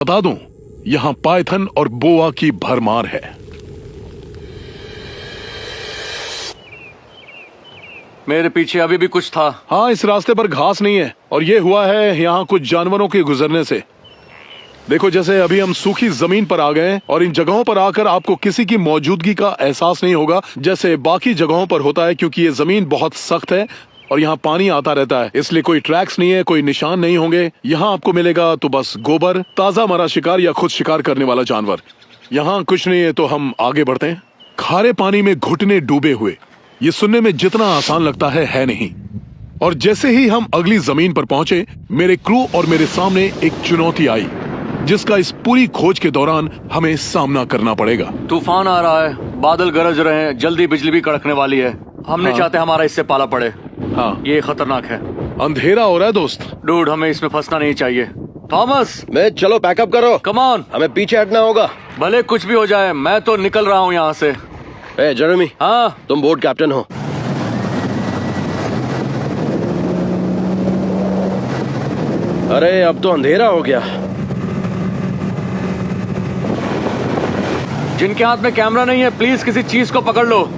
बता दूं, यहां पाइथन और बोआ की भरमार है। मेरे पीछे अभी भी कुछ था। हाँ, इस रास्ते पर घास नहीं है और ये हुआ है यहाँ कुछ जानवरों के गुजरने से। देखो, जैसे अभी हम सूखी जमीन पर आ गए हैं और इन जगहों पर आकर आपको किसी की मौजूदगी का एहसास नहीं होगा जैसे बाकी जगहों पर होता है, क्योंकि ये जमीन बहुत सख्त है और यहाँ पानी आता रहता है, इसलिए कोई ट्रैक्स नहीं है, कोई निशान नहीं होंगे। यहाँ आपको मिलेगा तो बस गोबर, ताजा मरा शिकार या खुद शिकार करने वाला जानवर। यहाँ कुछ नहीं है, तो हम आगे बढ़ते हैं। खारे पानी में घुटने डूबे हुए, ये सुनने में जितना आसान लगता है नहीं। और जैसे ही हम अगली जमीन पर पहुंचे, मेरे क्रू और मेरे सामने एक चुनौती आई जिसका इस पूरी खोज के दौरान हमें सामना करना पड़ेगा। तूफान आ रहा है, बादल गरज रहे हैं, जल्दी बिजली भी कड़कने वाली है। हम नहीं चाहते हमारा इससे पाला पड़े। हाँ, ये खतरनाक है। अंधेरा हो रहा है दोस्त। डूड, हमें इसमें फंसना नहीं चाहिए। थॉमस, मैं चलो पैकअप करो। Come on. हमें पीछे हटना होगा। भले कुछ भी हो जाए, मैं तो निकल रहा हूँ यहाँ से। ए जेरेमी, हाँ, तुम बोट कैप्टन हो। अरे अब तो अंधेरा हो गया। जिनके हाथ में कैमरा नहीं है, प्लीज किसी चीज को पकड़ लो।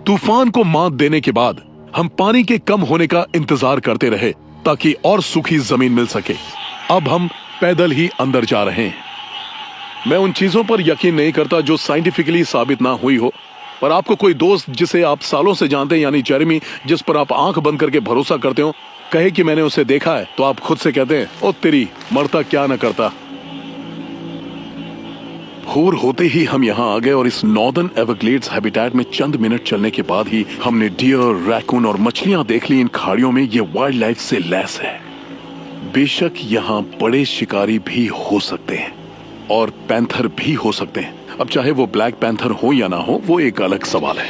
तूफान को मात देने के बाद हम पानी के कम होने का इंतजार करते रहे ताकि और सूखी जमीन मिल सके। अब हम पैदल ही अंदर जा रहे हैं। मैं उन चीजों पर यकीन नहीं करता जो साइंटिफिकली साबित ना हुई हो, पर आपको कोई दोस्त जिसे आप सालों से जानते हैं, यानी जेरेमी, जिस पर आप आंख बंद करके भरोसा करते हो, कहे कि मैंने उसे देखा है, तो आप खुद से कहते हैं, ओ तेरी, मरता क्या न करता। भोर होते ही हम यहाँ आ गए और इस नॉर्दर्न एवरग्लेड्स हैबिटेट में चंद मिनट चलने के बाद ही हमने डियर, रैकून और मछलियां देख ली। इन खाड़ियों में ये वाइल्ड लाइफ से लैस है। बेशक यहाँ बड़े शिकारी भी हो सकते हैं और पैंथर भी हो सकते हैं। अब चाहे वो ब्लैक पैंथर हो या ना हो, वो एक अलग सवाल है।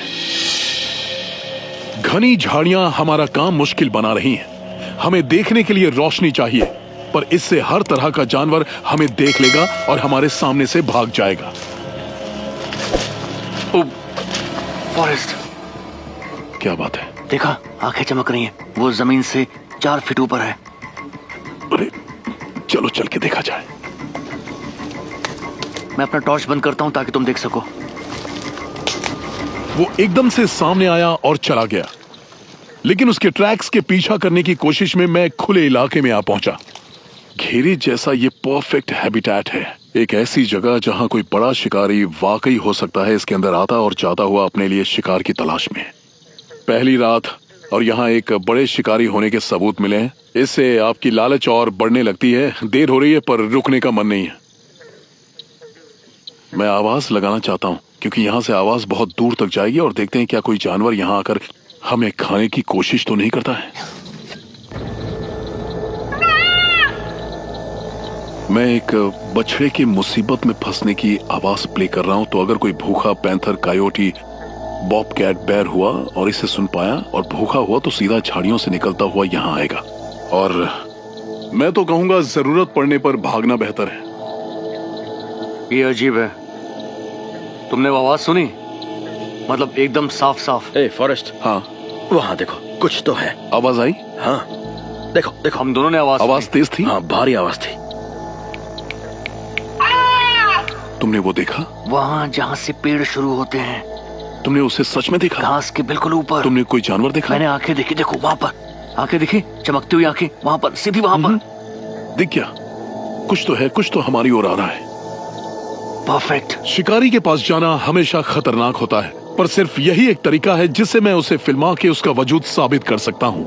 घनी झाड़ियां हमारा काम मुश्किल बना रही हैं। हमें देखने के लिए रोशनी चाहिए, पर इससे हर तरह का जानवर हमें देख लेगा और हमारे सामने से भाग जाएगा। फॉरेस्ट, क्या बात है? देखा, आंखें चमक रही हैं। वो जमीन से 4 फीट ऊपर है। अरे चलो चल के देखा जाए। मैं अपना टॉर्च बंद करता हूं ताकि तुम देख सको। वो एकदम से सामने आया और चला गया, लेकिन उसके ट्रैक्स के पीछा करने की कोशिश में मैं खुले इलाके में आ पहुंचा। घेरे जैसा ये परफेक्ट हैबिटेट है, एक ऐसी जगह जहां कोई बड़ा शिकारी वाकई हो सकता है इसके अंदर आता और जाता हुआ अपने लिए शिकार की तलाश में। पहली रात और यहाँ एक बड़े शिकारी होने के सबूत मिले हैं। इससे आपकी लालच और बढ़ने लगती है। देर हो रही है पर रुकने का मन नहीं है। मैं आवाज लगाना चाहता हूँ क्योंकि यहाँ से आवाज बहुत दूर तक जाएगी, और देखते हैं क्या कोई जानवर यहाँ आकर हमें खाने की कोशिश तो नहीं करता है। मैं एक बछड़े की मुसीबत में फंसने की आवाज प्ले कर रहा हूं, तो अगर कोई भूखा पैंथर, कायोटी, बॉबकैट, बेर हुआ और इसे सुन पाया और भूखा हुआ तो सीधा झाड़ियों से निकलता हुआ यहां आएगा। और मैं तो कहूंगा जरूरत पड़ने पर भागना बेहतर है। ये अजीब है। तुमने वो आवाज सुनी? मतलब एकदम साफ साफ। ए फॉरेस्ट, हाँ, वहाँ देखो, कुछ तो है। आवाज आई? हाँ, देखो देखो। हम दोनों ने आवाज तेज थी? हाँ, भारी आवाज थी। तुमने वो देखा? वहाँ जहाँ से पेड़ शुरू होते हैं। तुमने उसे सच में देखा? घास के बिल्कुल ऊपर। तुमने कोई जानवर देखा? मैंने आंखें देखी। देखो वहाँ पर आंखें दिखी, चमकती हुई आंखें, वहाँ पर, सीधी वहाँ पर। दिख गया? कुछ तो है, कुछ तो हमारी ओर आ रहा है। परफेक्ट। शिकारी के पास जाना हमेशा खतरनाक होता है, पर सिर्फ यही एक तरीका है जिससे मैं उसे फिल्मा के उसका वजूद साबित कर सकता हूँ।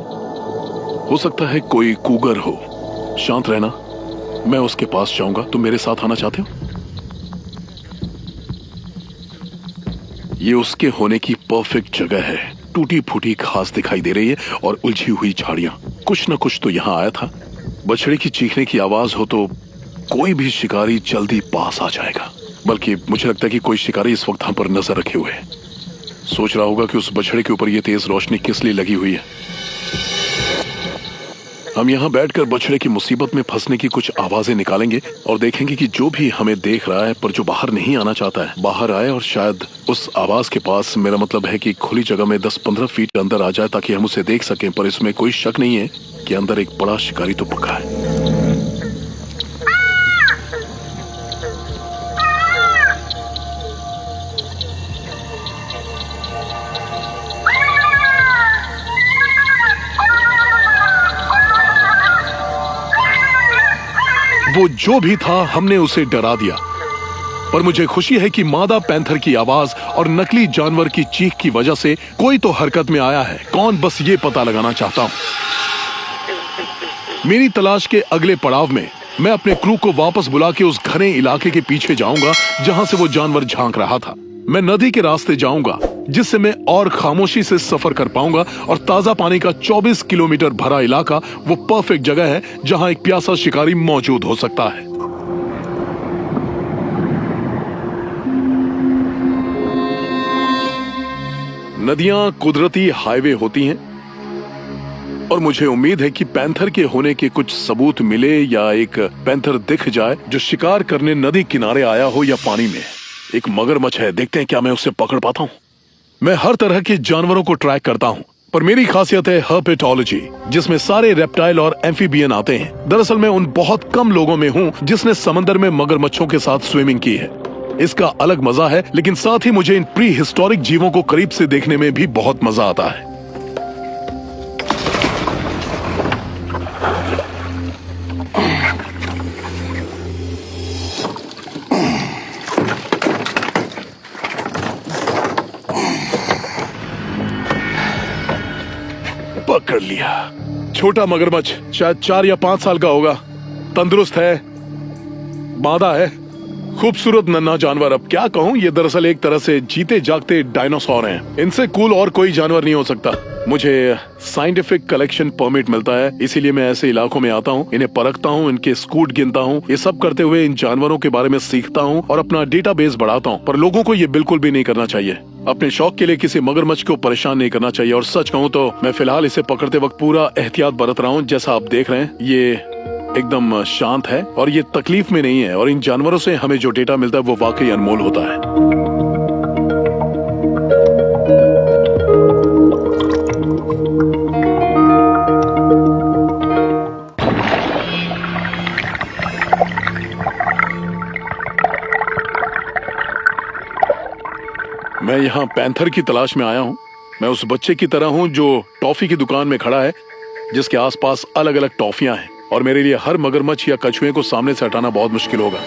हो सकता है कोई कूगर हो। शांत रहना, मैं उसके पास जाऊंगा। तुम मेरे साथ आना चाहते हो? ये उसके होने की परफेक्ट जगह है। टूटी फूटी घास दिखाई दे रही है और उलझी हुई झाड़ियां। कुछ न कुछ तो यहाँ आया था। बछड़े की चीखने की आवाज हो तो कोई भी शिकारी जल्दी पास आ जाएगा। बल्कि मुझे लगता है कि कोई शिकारी इस वक्त हम पर नजर रखे हुए है। सोच रहा होगा कि उस बछड़े के ऊपर ये तेज रोशनी किस लिए लगी हुई है। हम यहाँ बैठकर बछड़े की मुसीबत में फंसने की कुछ आवाजें निकालेंगे और देखेंगे कि जो भी हमें देख रहा है पर जो बाहर नहीं आना चाहता है बाहर आए और शायद उस आवाज के पास, मेरा मतलब है कि खुली जगह में 10-15 फीट अंदर आ जाए ताकि हम उसे देख सकें। पर इसमें कोई शक नहीं है कि अंदर एक बड़ा शिकारी तो पक्का है। वो जो भी था हमने उसे डरा दिया, पर मुझे खुशी है कि मादा पैंथर की आवाज और नकली जानवर की चीख की वजह से कोई तो हरकत में आया है। कौन, बस ये पता लगाना चाहता हूं। मेरी तलाश के अगले पड़ाव में मैं अपने क्रू को वापस बुला के उस घने इलाके के पीछे जाऊंगा जहां से वो जानवर झांक रहा था। मैं नदी के रास्ते जाऊंगा जिससे मैं और खामोशी से सफर कर पाऊंगा, और ताजा पानी का 24 किलोमीटर भरा इलाका वो परफेक्ट जगह है जहां एक प्यासा शिकारी मौजूद हो सकता है। नदियां कुदरती हाईवे होती हैं और मुझे उम्मीद है कि पैंथर के होने के कुछ सबूत मिले या एक पैंथर दिख जाए जो शिकार करने नदी किनारे आया हो या पानी में। एक मगरमच्छ है, देखते हैं क्या मैं उसे पकड़ पाता हूं। मैं हर तरह के जानवरों को ट्रैक करता हूं, पर मेरी खासियत है हर्पेटोलॉजी, जिसमें सारे रेप्टाइल और एम्फीबियन आते हैं। दरअसल मैं उन बहुत कम लोगों में हूं जिसने समंदर में मगरमच्छों के साथ स्विमिंग की है। इसका अलग मजा है, लेकिन साथ ही मुझे इन प्री हिस्टोरिक जीवों को करीब से देखने में भी बहुत मजा आता है। पकड़ लिया। छोटा मगरमच्छ, शायद 4 या 5 साल का होगा, तंदुरुस्त है, मादा है, खूबसूरत नन्हा जानवर। अब क्या कहूँ, ये दरअसल एक तरह से जीते जागते डायनासोर हैं। इनसे कूल और कोई जानवर नहीं हो सकता। मुझे साइंटिफिक कलेक्शन परमिट मिलता है, इसीलिए मैं ऐसे इलाकों में आता हूँ, इन्हें परखता हूँ, इनके स्कूट गिनता हूँ। ये सब करते हुए इन जानवरों के बारे में सीखता हूँ और अपना डेटाबेस बढ़ाता हूँ। पर लोगों को ये बिल्कुल भी नहीं करना चाहिए। अपने शौक के लिए किसी मगरमच्छ को परेशान नहीं करना चाहिए। और सच कहूँ तो मैं फिलहाल इसे पकड़ते वक्त पूरा एहतियात बरत रहा हूँ। जैसा आप देख रहे हैं, ये एकदम शांत है और ये तकलीफ में नहीं है, और इन जानवरों से हमें जो डेटा मिलता है वो वाकई अनमोल होता है। मैं यहाँ पैंथर की तलाश में आया हूँ। मैं उस बच्चे की तरह हूँ जो टॉफी की दुकान में खड़ा है, जिसके आसपास अलग अलग टॉफियां हैं, और मेरे लिए हर मगरमच्छ या कछुए को सामने से हटाना बहुत मुश्किल होगा।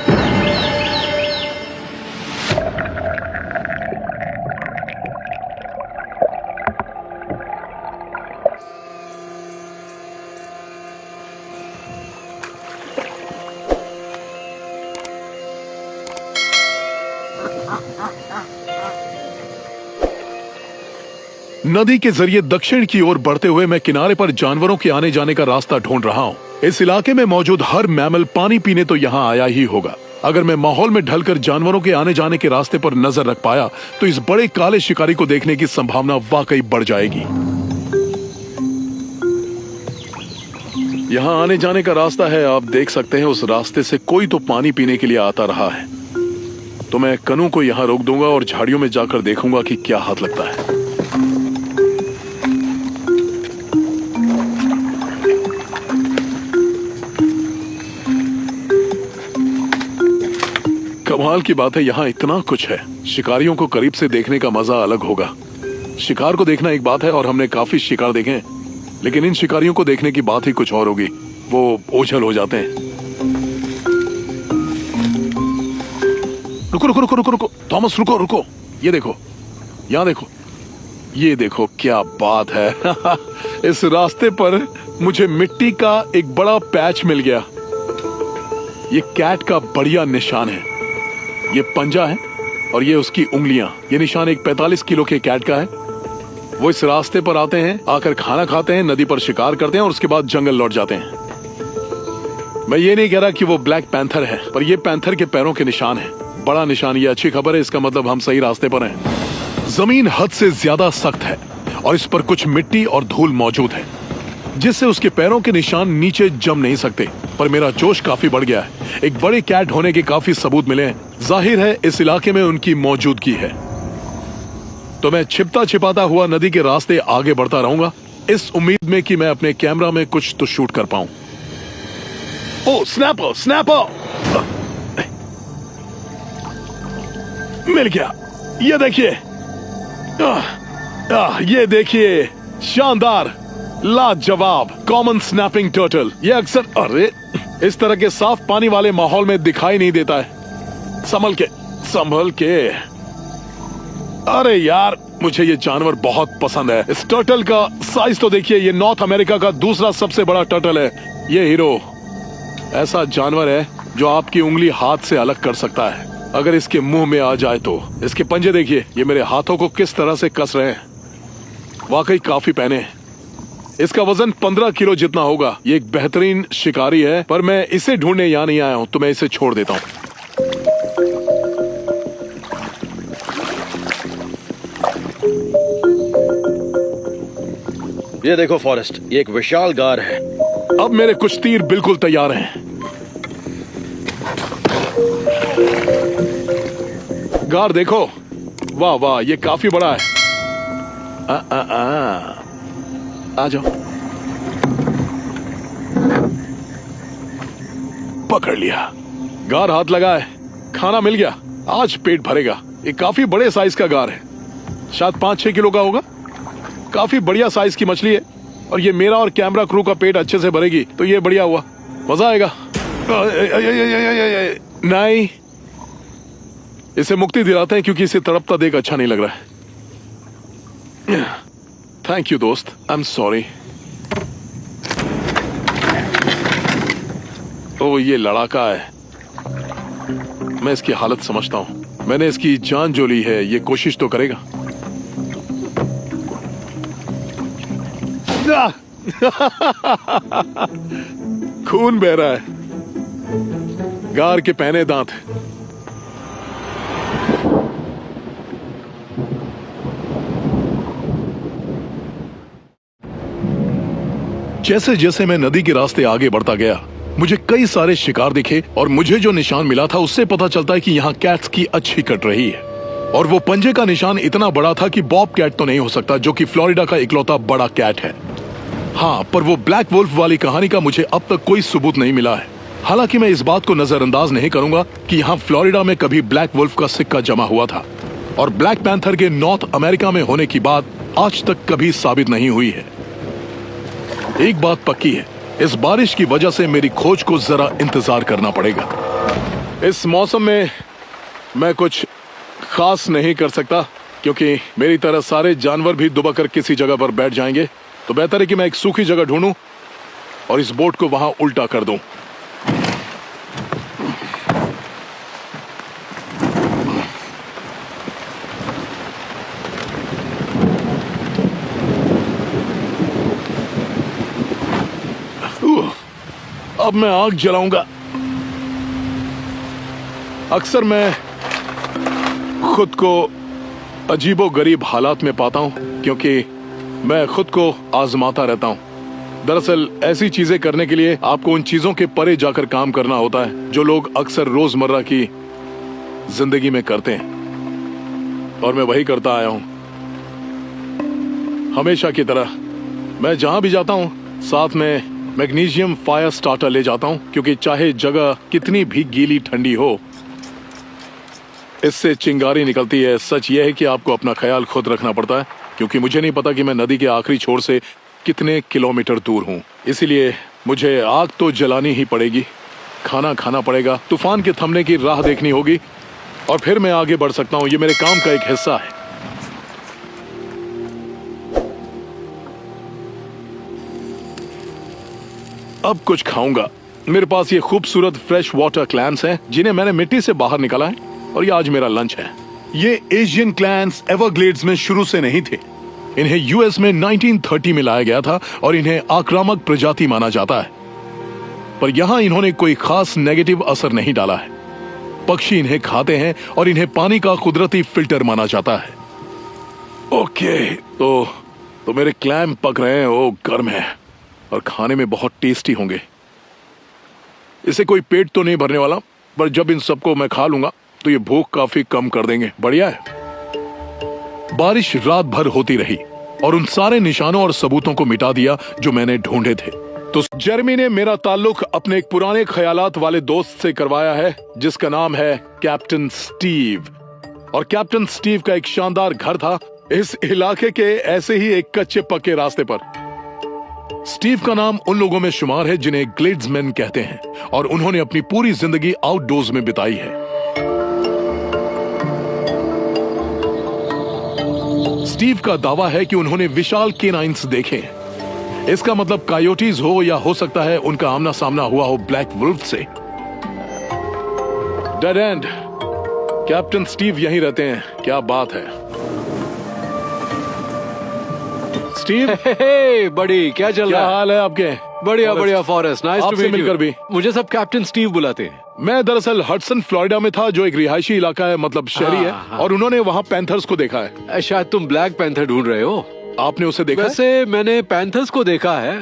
नदी के जरिए दक्षिण की ओर बढ़ते हुए मैं किनारे पर जानवरों के आने जाने का रास्ता ढूंढ रहा हूँ। इस इलाके में मौजूद हर मैमल पानी पीने तो यहाँ आया ही होगा। अगर मैं माहौल में ढलकर जानवरों के आने जाने के रास्ते पर नजर रख पाया तो इस बड़े काले शिकारी को देखने की संभावना वाकई बढ़ जाएगी। यहाँ आने जाने का रास्ता है, आप देख सकते हैं। उस रास्ते से कोई तो पानी पीने के लिए आता रहा है, तो मैं कनू को यहाँ रोक दूंगा और झाड़ियों में जाकर देखूंगा कि क्या हाथ लगता है। कमाल की बात है, यहाँ इतना कुछ है। शिकारियों को करीब से देखने का मजा अलग होगा। शिकार को देखना एक बात है और हमने काफी शिकार देखे हैं, लेकिन इन शिकारियों को देखने की बात ही कुछ और होगी। वो ओझल हो जाते हैं। रुको रुको रुको रुको रुको थॉमस, रुको रुको, ये देखो, यहाँ देखो, ये देखो, क्या बात है। इस रास्ते पर मुझे मिट्टी का एक बड़ा पैच मिल गया। ये कैट का बढ़िया निशान है। ये पंजा है और ये उसकी उंगलियां। ये निशान एक 45 किलो के कैट का है। वो इस रास्ते पर आते हैं, आकर खाना खाते हैं, नदी पर शिकार करते हैं और उसके बाद जंगल लौट जाते हैं। मैं ये नहीं कह रहा कि वो ब्लैक पैंथर है, पर ये पैंथर के पैरों के निशान है। बड़ा निशान, ये अच्छी खबर है। इसका मतलब हम सही रास्ते पर हैं। जमीन हद से ज्यादा सख्त है और इस पर कुछ मिट्टी और धूल मौजूद है। जिससे उसके पैरों के निशान नीचे जम नहीं सकते। पर मेरा जोश काफी बढ़ गया है। एक बड़े कैट होने के काफी सबूत मिले हैं। जाहिर है इस इलाके में उनकी मौजूदगी है। तो मैं छिपता छिपाता हुआ नदी के रास्ते आगे बढ़ता रहूंगा, इस उम्मीद में कि मैं अपने कैमरा में कुछ तो शूट कर पाऊं। ओ स्नैपर स्नैपर! मिल गया। ये देखिए, ये देखिए, शानदार, लाजवाब कॉमन स्नैपिंग टर्टल। ये अक्सर अरे इस तरह के साफ पानी वाले माहौल में दिखाई नहीं देता है। संभल के, संभल के। अरे यार, मुझे ये जानवर बहुत पसंद है। इस टर्टल का साइज तो देखिए, ये नॉर्थ अमेरिका का दूसरा सबसे बड़ा टर्टल है। ये हीरो ऐसा जानवर है जो आपकी उंगली हाथ से अलग कर सकता है अगर इसके मुंह में आ जाए तो। इसके पंजे देखिए, ये मेरे हाथों को किस तरह से कस रहे हैं। वाकई काफी पहने हैं। इसका वजन 15 किलो जितना होगा। ये एक बेहतरीन शिकारी है, पर मैं इसे ढूंढने यहाँ नहीं आया हूं, तो मैं इसे छोड़ देता हूं। ये देखो फॉरेस्ट, ये एक विशाल गार है। अब मेरे कुछ तीर बिल्कुल तैयार हैं। गार देखो, वाह वाह, ये काफी बड़ा है। आ जाओ, पकड़ लिया। गार हाथ लगा है, खाना मिल गया, आज पेट भरेगा। ये काफी बड़े साइज का गार है, शायद 5-6 किलो का होगा। काफी बढ़िया साइज की मछली है, और ये मेरा और कैमरा क्रू का पेट अच्छे से भरेगी, तो ये बढ़िया हुआ, मजा आएगा। नहीं, इसे मुक्ति दिलाते हैं क्योंकि इसे तड़पता देख अच्छा नहीं लग रहा है। थैंक यू दोस्त, आई एम सॉरी। ओ, ये लड़ाका है, मैं इसकी हालत समझता हूं। मैंने इसकी जान जो ली है, ये कोशिश तो करेगा। खून बह रहा है। गार के पहने दांत। जैसे जैसे मैं नदी के रास्ते आगे बढ़ता गया, मुझे कई सारे शिकार दिखे, और मुझे जो निशान मिला था उससे पता चलता है कि यहाँ कैट्स की अच्छी कट रही है। और वो पंजे का निशान इतना बड़ा था कि बॉब कैट तो नहीं हो सकता, जो कि फ्लोरिडा का इकलौता बड़ा कैट है। हाँ, पर वो ब्लैक वुल्फ वाली कहानी का मुझे अब तक कोई सबूत नहीं मिला है। हालांकि मैं इस बात को नजरअंदाज नहीं करूंगा कि यहाँ फ्लोरिडा में कभी ब्लैक वुल्फ का सिक्का जमा हुआ था, और ब्लैक पैंथर के नॉर्थ अमेरिका में होने की बात आज तक कभी साबित नहीं हुई है। एक बात पक्की है, इस बारिश की वजह से मेरी खोज को जरा इंतजार करना पड़ेगा। इस मौसम में मैं कुछ खास नहीं कर सकता, क्योंकि मेरी तरह सारे जानवर भी दुबकर किसी जगह पर बैठ जाएंगे। तो बेहतर है कि मैं एक सूखी जगह ढूंढूं और इस बोट को वहां उल्टा कर दूं। अब मैं आग जलाऊंगा। अक्सर मैं खुद को अजीबोगरीब हालात में पाता हूं, क्योंकि मैं खुद को आजमाता रहता हूं। दरअसल ऐसी चीजें करने के लिए आपको उन चीजों के परे जाकर काम करना होता है जो लोग अक्सर रोजमर्रा की जिंदगी में करते हैं, और मैं वही करता आया हूं। हमेशा की तरह मैं जहां भी जाता हूं साथ में मैग्नीशियम फायर स्टार्टर ले जाता हूं, क्योंकि चाहे जगह कितनी भी गीली ठंडी हो, इससे चिंगारी निकलती है। सच यह है कि आपको अपना ख्याल खुद रखना पड़ता है, क्योंकि मुझे नहीं पता कि मैं नदी के आखिरी छोर से कितने किलोमीटर दूर हूं। इसीलिए मुझे आग तो जलानी ही पड़ेगी, खाना खाना पड़ेगा, तूफान के थमने की राह देखनी होगी, और फिर मैं आगे बढ़ सकता हूं। ये मेरे काम का एक हिस्सा है। अब कुछ खाऊंगा। मेरे पास ये खूबसूरत फ्रेश वाटर क्लैम्स हैं, जिन्हें मैंने मिट्टी से बाहर निकाला है, और ये आज मेरा लंच है। ये एशियन क्लैम्स एवरग्लेड्स में शुरू से नहीं थे। इन्हें यूएस में 1930 में लाया गया था, और इन्हें आक्रामक प्रजाति माना जाता है। पर यहां इन्होंने कोई खास नेगेटिव असर नहीं डाला है। पक्षी इन्हें खाते हैं, और इन्हें पानी का कुदरती फिल्टर माना जाता है। ओके, तो मेरे क्लैम पक रहे हैं। ओ, गर्म है। और खाने में बहुत टेस्टी होंगे। इसे कोई पेट तो नहीं भरने वाला, पर जब इन सबको मैं खा लूंगा तो ये भूख काफी कम कर देंगे। बढ़िया है। बारिश रात भर होती रही और उन सारे निशानों और सबूतों को मिटा दिया जो मैंने ढूंढे थे। तो जेरेमी ने मेरा ताल्लुक अपने एक पुराने ख्यालात वाले दोस्त से करवाया है जिसका नाम है कैप्टन स्टीव। और कैप्टन स्टीव का एक शानदार घर था इस इलाके के ऐसे ही एक कच्चे पक्के रास्ते पर। स्टीव का नाम उन लोगों में शुमार है जिन्हें ग्लेड्समैन कहते हैं और उन्होंने अपनी पूरी जिंदगी आउटडोर्स में बिताई है। स्टीव का दावा है कि उन्होंने विशाल केनाइन्स देखे हैं। इसका मतलब कायोटीज हो या हो सकता है उनका आमना सामना हुआ हो ब्लैक वुल्फ से। Dead and. कैप्टन स्टीव यहीं रहते हैं। क्या बात है स्टीव। हे बड़ी, क्या चल क्या रहा है? हाल है आपके? बढ़िया बढ़िया फॉरेस्ट, नाइस टू आपसे मीट मिलकर भी। मुझे सब कैप्टन स्टीव बुलाते हैं। मैं दरअसल हडसन फ्लोरिडा में था जो एक रिहायशी इलाका है, मतलब शहरी है। हाँ। और उन्होंने वहाँ पैंथर्स को देखा है। शायद तुम ब्लैक पैंथर ढूंढ रहे हो। आपने उसे देखा है? वैसे मैंने पैंथर्स को देखा है,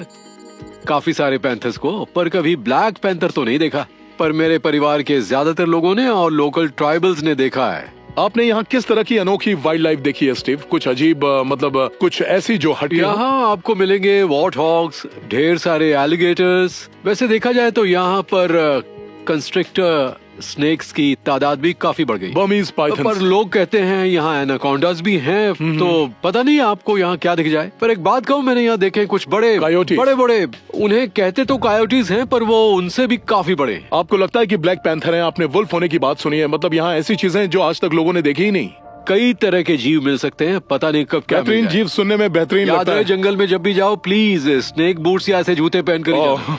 काफी सारे पैंथर्स को, पर कभी ब्लैक पैंथर तो नहीं देखा। पर मेरे परिवार के ज्यादातर लोगों ने और लोकल ट्राइबल्स ने देखा है। आपने यहाँ किस तरह की अनोखी वाइल्ड लाइफ देखी है स्टीव? कुछ अजीब मतलब कुछ ऐसी जो हटके हो? यहाँ आपको मिलेंगे वॉट हॉग्स, ढेर सारे एलिगेटर्स। वैसे देखा जाए तो यहाँ पर कंस्ट्रिक्टर स्नेक्स की तादाद भी काफी बढ़ गई। बर्मीज पर पाइथन्स। लोग कहते हैं यहाँ एनाकोंडास भी हैं, तो पता नहीं आपको यहाँ क्या दिख जाए। पर एक बात कहूँ, मैंने यहाँ देखे कुछ बड़े Coyotes। बड़े बड़े, उन्हें कहते तो कायोटीज हैं पर वो उनसे भी काफी बड़े हैं। आपको लगता है कि ब्लैक पैंथर है? आपने वुल्फ होने की बात सुनी है? मतलब यहाँ ऐसी चीजें हैं जो आज तक लोगों ने देखी ही नहीं। कई तरह के जीव मिल सकते हैं, पता नहीं कब क्या मिल बेहतरीन जाए। जीव सुनने में बेहतरीन याद लगता रहे, है। जंगल में जब भी जाओ प्लीज स्नेक बूट्स या ऐसे जूते पहन कर ही जाओ। ओह।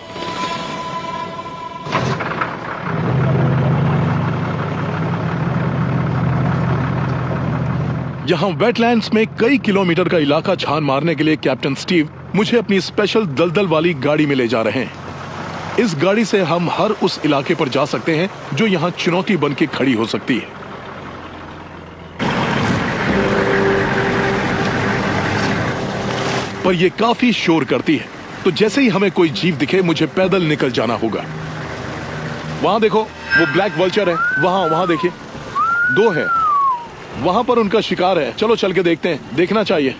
यहाँ वेटलैंड्स में कई किलोमीटर का इलाका छान मारने के लिए कैप्टन स्टीव मुझे अपनी स्पेशल दलदल वाली गाड़ी में ले जा रहे हैं। इस गाड़ी से हम हर उस इलाके पर जा सकते हैं जो यहाँ चुनौती बन के खड़ी हो सकती है। पर यह काफी शोर करती है, तो जैसे ही हमें कोई जीव दिखे मुझे पैदल निकल जाना होगा। वहां देखो, वो ब्लैक वल्चर है। वहां देखिए, दो है। वहां पर उनका शिकार है। चलो चल के देखते हैं। देखना चाहिए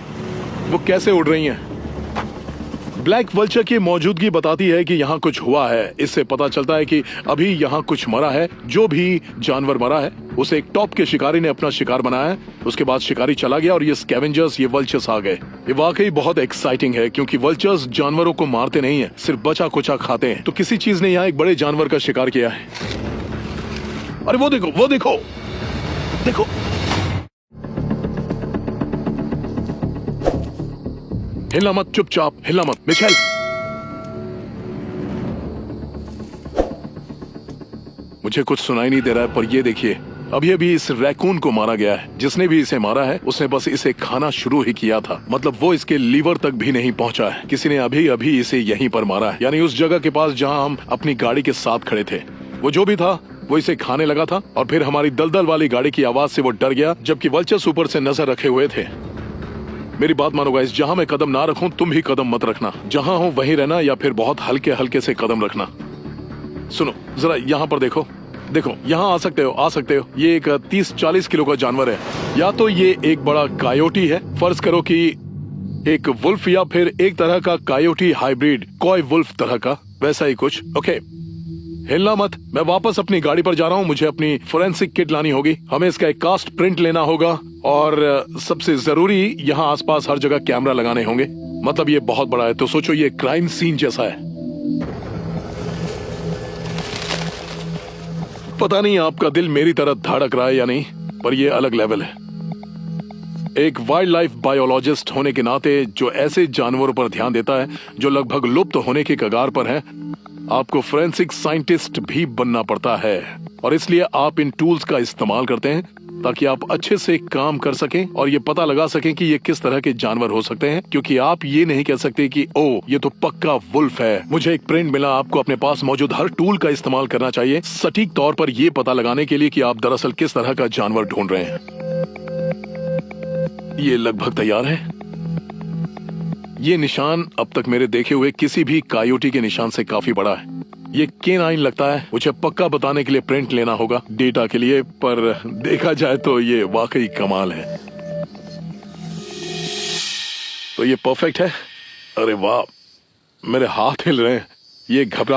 वो कैसे उड़ रही हैं। ब्लैक वल्चर की मौजूदगी बताती है कि यहाँ कुछ हुआ है। इससे पता चलता है कि अभी यहाँ कुछ मरा है। जो भी जानवर मरा है उसे एक टॉप के शिकारी ने अपना शिकार बनाया है। उसके बाद शिकारी चला गया और ये स्कैवेंजर्स, ये वल्चर्स आ गए। ये वाकई बहुत एक्साइटिंग है क्योंकि वल्चर्स जानवरों को मारते नहीं है, सिर्फ बचा कुचा खाते हैं। तो किसी चीज ने यहाँ एक बड़े जानवर का शिकार किया है। अरे वो देखो, वो देखो, देखो। हिलना मत, चुपचाप हिलना मत। मिशेल, मुझे कुछ सुनाई नहीं दे रहा है, पर ये देखिए, अभी अभी इस रैकून को मारा गया है। जिसने भी इसे मारा है उसने बस इसे खाना शुरू ही किया था। मतलब वो इसके लीवर तक भी नहीं पहुंचा है। किसी ने अभी अभी इसे यहीं पर मारा है, यानी उस जगह के पास जहां हम अपनी गाड़ी के साथ खड़े थे। वो जो भी था वो इसे खाने लगा था और फिर हमारी दलदल वाली गाड़ी की आवाज से वो डर गया, जबकि वल्चर्स ऊपर से नजर रखे हुए थे। मेरी बात मानो गाइस, जहां मैं कदम ना रखूं तुम भी कदम मत रखना। जहां हो वहीं रहना या फिर बहुत हल्के हल्के से कदम रखना। सुनो जरा, यहाँ पर देखो, देखो यहाँ आ सकते हो, आ सकते हो। ये एक 30-40 किलो का जानवर है। या तो ये एक बड़ा कायोटी है, फर्ज करो कि एक वुल्फ, या फिर एक तरह का कायोटी हाइब्रिड, कॉय वुल्फ तरह का, वैसा ही कुछ। ओके, हिलना मत। मैं वापस अपनी गाड़ी पर जा रहा हूँ। मुझे अपनी फोरेंसिक किट लानी होगी। हमें इसका एक कास्ट प्रिंट लेना होगा और सबसे जरूरी यहाँ आसपास हर जगह कैमरा लगाने होंगे। मतलब ये बहुत बड़ा है, तो सोचो ये क्राइम सीन जैसा है। पता नहीं आपका दिल मेरी तरह धड़क रहा है या नहीं, पर ये अलग लेवल है। एक वाइल्ड लाइफ बायोलॉजिस्ट होने के नाते जो ऐसे जानवरों पर ध्यान देता है जो लगभग लुप्त होने के कगार पर हैं, आपको फोरेंसिक साइंटिस्ट भी बनना पड़ता है। और इसलिए आप इन टूल्स का इस्तेमाल करते हैं ताकि आप अच्छे से काम कर सकें और ये पता लगा सकें कि ये किस तरह के जानवर हो सकते हैं। क्योंकि आप ये नहीं कह सकते कि ओ ये तो पक्का वुल्फ है। मुझे एक प्रिंट मिला। आपको अपने पास मौजूद हर टूल का इस्तेमाल करना चाहिए सटीक तौर पर ये पता लगाने के लिए कि आप दरअसल किस तरह का जानवर ढूंढ रहे हैं। ये लगभग तैयार है। ये निशान अब तक मेरे देखे हुए किसी भी कायोटी के निशान से काफी बड़ा है। ये केनाइन लगता है। मुझे पक्का बताने के लिए प्रिंट लेना होगा डेटा के लिए, पर देखा जाए तो ये वाकई कमाल है। तो ये परफेक्ट है। अरे वाह, मेरे हाथ हिल रहे हैं। ये घबरा